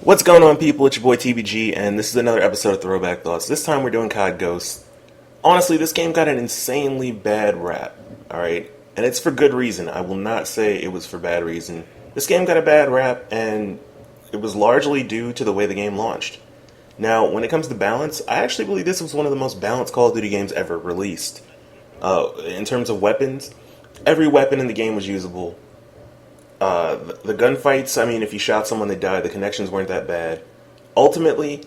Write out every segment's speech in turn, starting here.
What's going on, people? It's your boy TBG, and this is another episode of Throwback Thoughts. This time we're doing COD Ghost. Honestly, this game got an insanely bad rap, alright? And it's for good reason. I will not say it was for bad reason. This game got a bad rap, and it was largely due to the way the game launched. Now, when it comes to balance, I actually believe this was one of the most balanced Call of Duty games ever released. In terms of weapons, every weapon in the game was usable. The gunfights, I mean, if you shot someone, they died. The connections weren't that bad. Ultimately,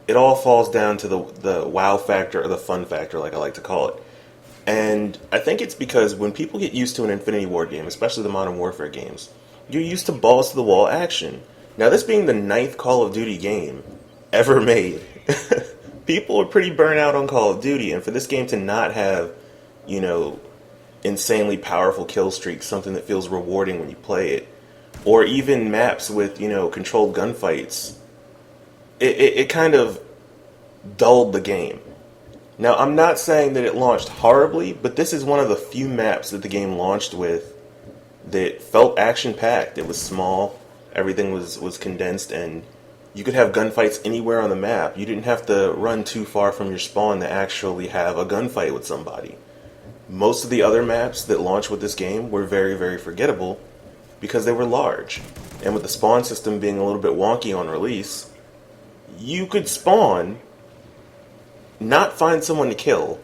it all falls down to the wow factor, or the fun factor, like I like to call it. And I think it's because when people get used to an Infinity Ward game, especially the Modern Warfare games, you're used to balls-to-the-wall action. Now, this being the 9th Call of Duty game ever made, people are pretty burnt out on Call of Duty, and for this game to not have, insanely powerful kill streaks, something that feels rewarding when you play it, or even maps with, controlled gunfights, it kind of dulled the game. Now, I'm not saying that it launched horribly, but this is one of the few maps that the game launched with that felt action-packed. It was small, everything was condensed, and you could have gunfights anywhere on the map. You didn't have to run too far from your spawn to actually have a gunfight with somebody. Most of the other maps that launched with this game were very, very forgettable because they were large. And with the spawn system being a little bit wonky on release, you could spawn, not find someone to kill,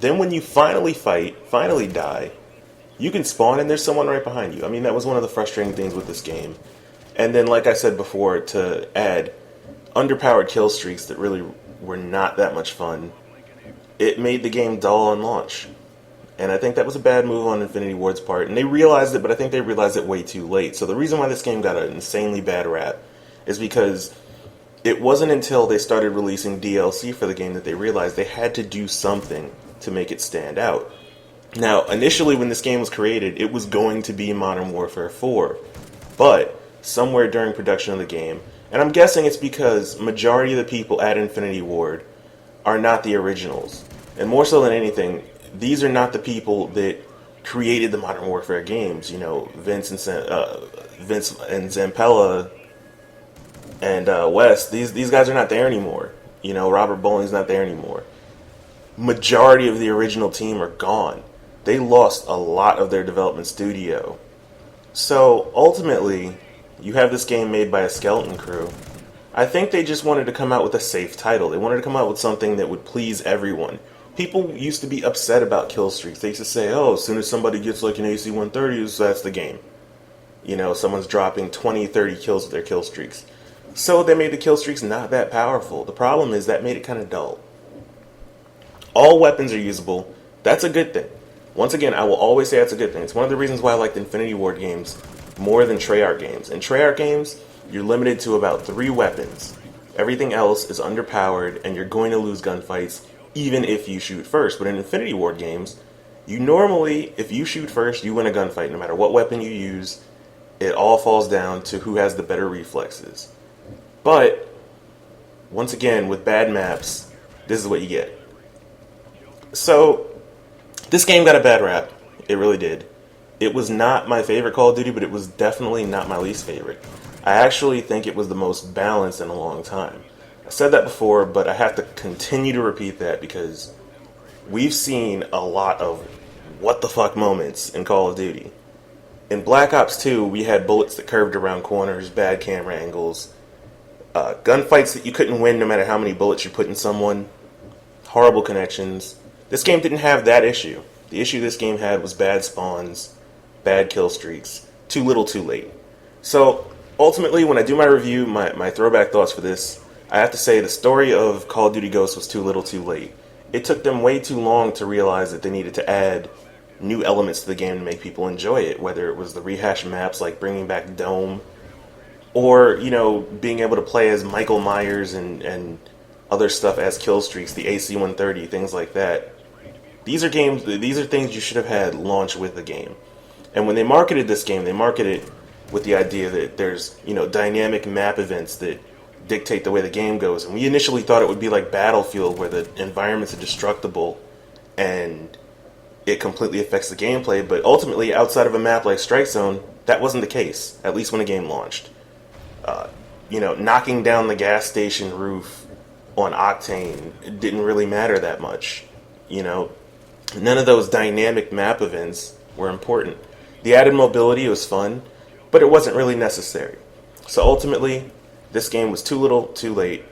then when you finally fight, finally die, you can spawn and there's someone right behind you. I mean, that was one of the frustrating things with this game. And then, like I said before, to add underpowered kill streaks that really were not that much fun, it made the game dull on launch. And I think that was a bad move on Infinity Ward's part. And they realized it, but I think they realized it way too late. So the reason why this game got an insanely bad rap is because it wasn't until they started releasing DLC for the game that they realized they had to do something to make it stand out. Now, initially when this game was created, it was going to be Modern Warfare 4. But somewhere during production of the game, and I'm guessing it's because majority of the people at Infinity Ward are not the originals. And more so than anything, these are not the people that created the Modern Warfare games. Vince and Zampella and West, these guys are not there anymore. Robert Bowling's not there anymore. Majority of the original team are gone. They lost a lot of their development studio. So ultimately, you have this game made by a skeleton crew. I think they just wanted to come out with a safe title. They wanted to come out with something that would please everyone. People used to be upset about kill streaks. They used to say, oh, as soon as somebody gets like an AC-130, that's the game. Someone's dropping 20, 30 kills with their kill streaks. So they made the kill streaks not that powerful. The problem is that made it kind of dull. All weapons are usable. That's a good thing. Once again, I will always say that's a good thing. It's one of the reasons why I like the Infinity Ward games more than Treyarch games. In Treyarch games, you're limited to about 3 weapons. Everything else is underpowered, and you're going to lose gunfights even if you shoot first. But in Infinity Ward games, you normally, if you shoot first, you win a gunfight. No matter what weapon you use, it all falls down to who has the better reflexes. But, once again, with bad maps, this is what you get. So, this game got a bad rap. It really did. It was not my favorite Call of Duty, but it was definitely not my least favorite. I actually think it was the most balanced in a long time. I said that before, but I have to continue to repeat that because we've seen a lot of what the fuck moments in Call of Duty. In Black Ops 2, we had bullets that curved around corners, bad camera angles, gunfights that you couldn't win no matter how many bullets you put in someone, horrible connections. This game didn't have that issue. The issue this game had was bad spawns, bad kill streaks, too little too late. So, ultimately, when I do my review, my throwback thoughts for this, I have to say the story of Call of Duty Ghosts was too little too late. It took them way too long to realize that they needed to add new elements to the game to make people enjoy it, whether it was the rehashed maps like bringing back Dome, or, being able to play as Michael Myers and other stuff as kill streaks, the AC-130, things like that. These are things you should have had launch with the game. And when they marketed this game, they marketed it with the idea that there's, dynamic map events that dictate the way the game goes. And we initially thought it would be like Battlefield, where the environments are destructible and it completely affects the gameplay. But ultimately, outside of a map like Strike Zone, that wasn't the case, at least when the game launched. knocking down the gas station roof on Octane, it didn't really matter that much. None of those dynamic map events were important. The added mobility was fun, but it wasn't really necessary. So ultimately, this game was too little, too late.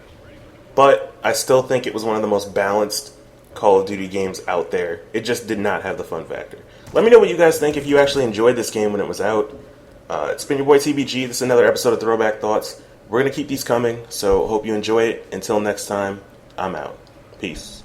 But I still think it was one of the most balanced Call of Duty games out there. It just did not have the fun factor. Let me know what you guys think if you actually enjoyed this game when it was out. It's been your boy TBG. This is another episode of Throwback Thoughts. We're going to keep these coming, so hope you enjoy it. Until next time, I'm out. Peace.